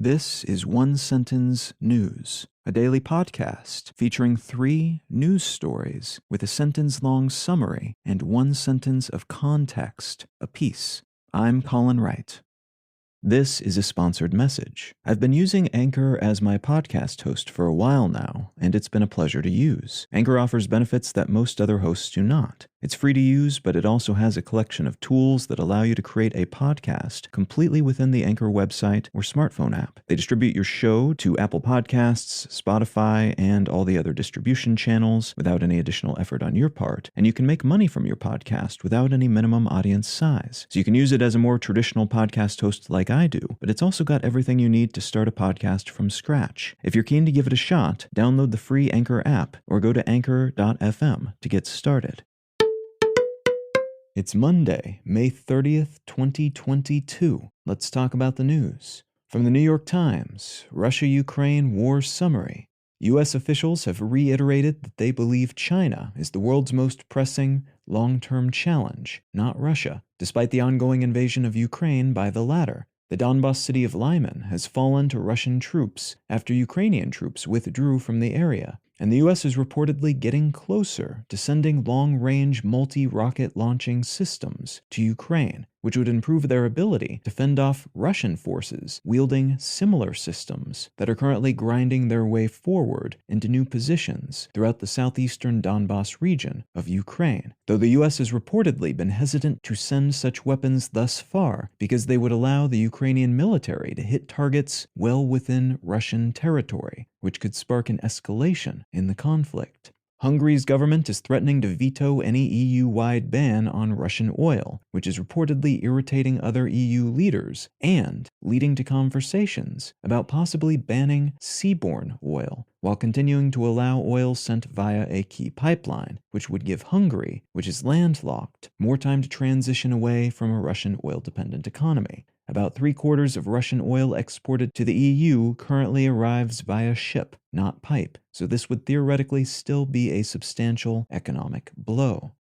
This is One Sentence News, a daily podcast featuring 3 news stories with a sentence-long summary and 1 sentence of context apiece. I'm Colin Wright. This is a sponsored message. I've been using Anchor as my podcast host for a while now, and it's been a pleasure to use. Anchor offers benefits that most other hosts do not. It's free to use, but it also has a collection of tools that allow you to create a podcast completely within the Anchor website or smartphone app. They distribute your show to Apple Podcasts, Spotify, and all the other distribution channels without any additional effort on your part, and you can make money from your podcast without any minimum audience size. So you can use it as a more traditional podcast host like I do, but it's also got everything you need to start a podcast from scratch. If you're keen to give it a shot, download the free Anchor app or go to anchor.fm to get started. It's Monday, May 30th, 2022. Let's talk about the news. From the New York Times, Russia-Ukraine war summary. U.S. officials have reiterated that they believe China is the world's most pressing long-term challenge, not Russia, despite the ongoing invasion of Ukraine by the latter. The Donbas city of Lyman has fallen to Russian troops after Ukrainian troops withdrew from the area, and the U.S. is reportedly getting closer to sending long-range multi-rocket launching systems to Ukraine, which would improve their ability to fend off Russian forces wielding similar systems that are currently grinding their way forward into new positions throughout the southeastern Donbas region of Ukraine, though the U.S. has reportedly been hesitant to send such weapons thus far because they would allow the Ukrainian military to hit targets well within Russian territory, which could spark an escalation in the conflict. Hungary's government is threatening to veto any EU-wide ban on Russian oil, which is reportedly irritating other EU leaders and leading to conversations about possibly banning seaborne oil, while continuing to allow oil sent via a key pipeline, which would give Hungary, which is landlocked, more time to transition away from a Russian oil-dependent economy. About 3/4 of Russian oil exported to the EU currently arrives via ship, not pipe, so this would theoretically still be a substantial economic blow.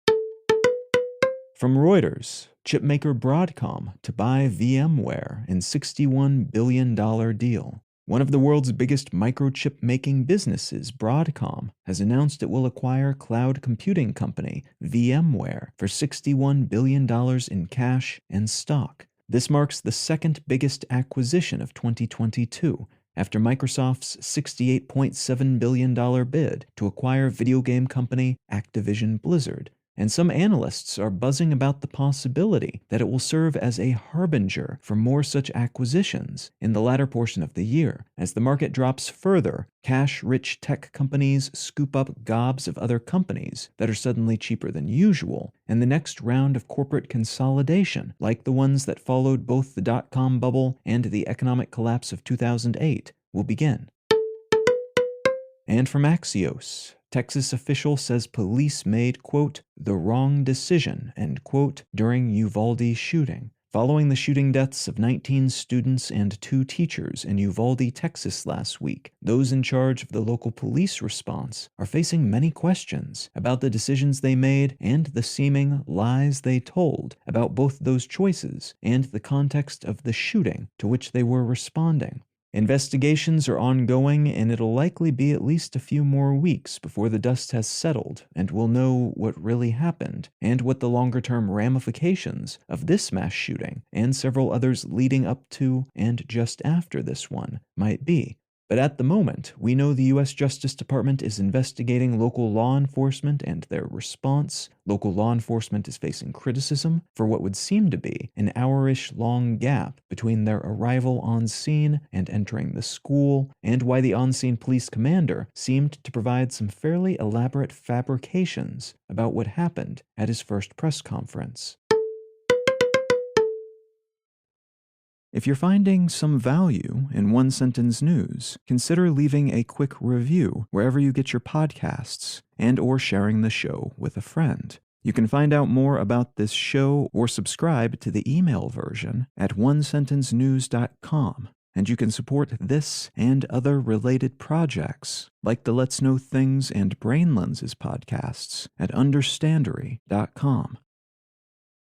From Reuters, chipmaker Broadcom to buy VMware in $61 billion deal. One of the world's biggest microchip-making businesses, Broadcom, has announced it will acquire cloud computing company VMware for $61 billion in cash and stock. This marks the second biggest acquisition of 2022, after Microsoft's $68.7 billion bid to acquire video game company Activision Blizzard. And some analysts are buzzing about the possibility that it will serve as a harbinger for more such acquisitions in the latter portion of the year. As the market drops further, cash-rich tech companies scoop up gobs of other companies that are suddenly cheaper than usual, and the next round of corporate consolidation, like the ones that followed both the dot-com bubble and the economic collapse of 2008, will begin. And from Axios, Texas official says police made, quote, the wrong decision, end quote, during Uvalde shooting. Following the shooting deaths of 19 students and 2 teachers in Uvalde, Texas last week, those in charge of the local police response are facing many questions about the decisions they made and the seeming lies they told about both those choices and the context of the shooting to which they were responding. Investigations are ongoing, and it'll likely be at least a few more weeks before the dust has settled and we'll know what really happened and what the longer-term ramifications of this mass shooting and several others leading up to and just after this one might be. But at the moment, we know the U.S. Justice Department is investigating local law enforcement and their response. Local law enforcement is facing criticism for what would seem to be an hour-ish long gap between their arrival on scene and entering the school, and why the on-scene police commander seemed to provide some fairly elaborate fabrications about what happened at his first press conference. If you're finding some value in One Sentence News, consider leaving a quick review wherever you get your podcasts and or sharing the show with a friend. You can find out more about this show or subscribe to the email version at onesentencenews.com. And you can support this and other related projects, like the Let's Know Things and Brain Lenses podcasts at understandery.com.